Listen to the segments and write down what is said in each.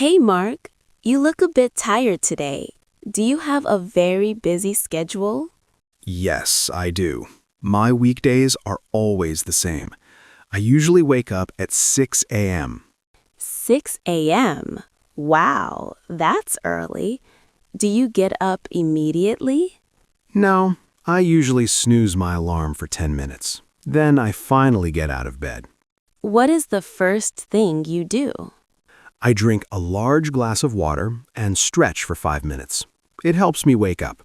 Hey Mark, you look a bit tired today. Do you have a very busy schedule? Yes, I do. My weekdays are always the same. I usually wake up at 6 a.m. 6 a.m. Wow, that's early. Do you get up immediately? No, I usually snooze my alarm for 10 minutes. Then I finally get out of bed. What is the first thing you do? I drink a large glass of water and stretch for 5 minutes. It helps me wake up.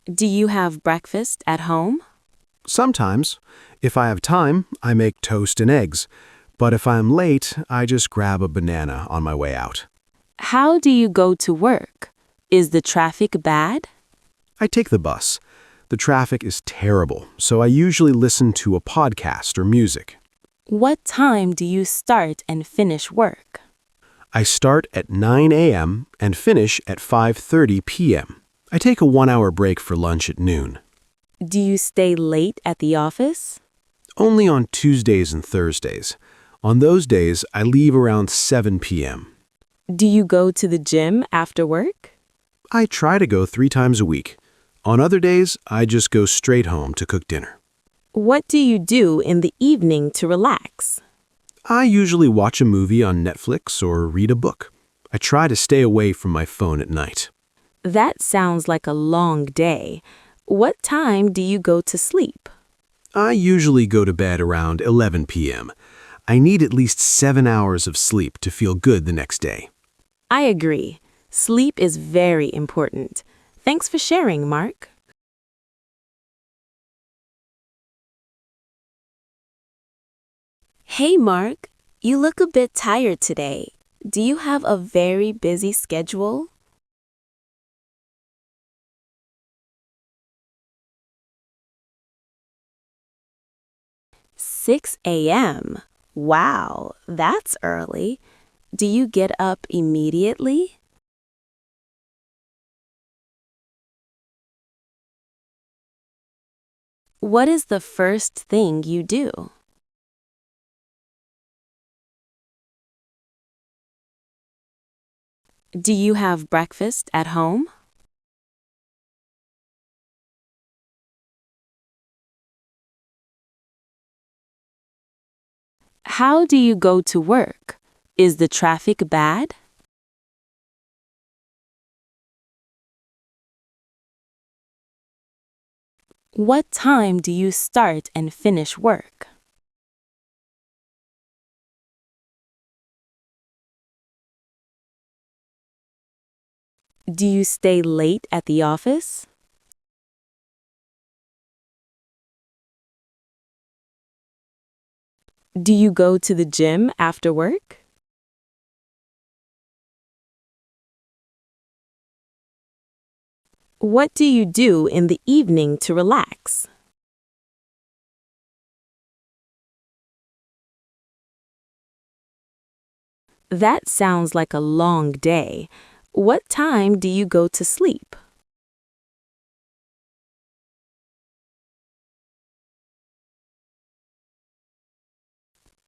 Do you have breakfast at home? Sometimes, if I have time, I make toast and eggs. But if I'm late, I just grab a banana on my way out. How do you go to work? Is the traffic bad? I take the bus. The traffic is terrible, so I usually listen to a podcast or music. What time do you start and finish work? I start at 9 a.m. and finish at 5:30 p.m. I take a 1-hour break for lunch at noon. Do you stay late at the office? Only on Tuesdays and Thursdays. On those days, I leave around 7 p.m. Do you go to the gym after work? I try to go 3 times a week. On other days, I just go straight home to cook dinner. What do you do in the evening to relax? I usually watch a movie on Netflix or read a book. I try to stay away from my phone at night. That sounds like a long day. What time do you go to sleep? I usually go to bed around 11 p.m. I need at least 7 hours of sleep to feel good the next day. I agree. Sleep is very important. Thanks for sharing, Mark. Hey Mark, you look a bit tired today. Do you have a very busy schedule? "6 a.m. Wow, that's early. Do you get up immediately? What is the first thing you do? Do you have breakfast at home? How do you go to work? Is the traffic bad? What time do you start and finish work? Do you stay late at the office? Do you go to the gym after work? What do you do in the evening to relax? That sounds like a long day. What time do you go to sleep?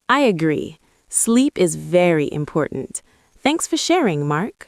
I agree. Sleep is very important. Thanks for sharing, Mark.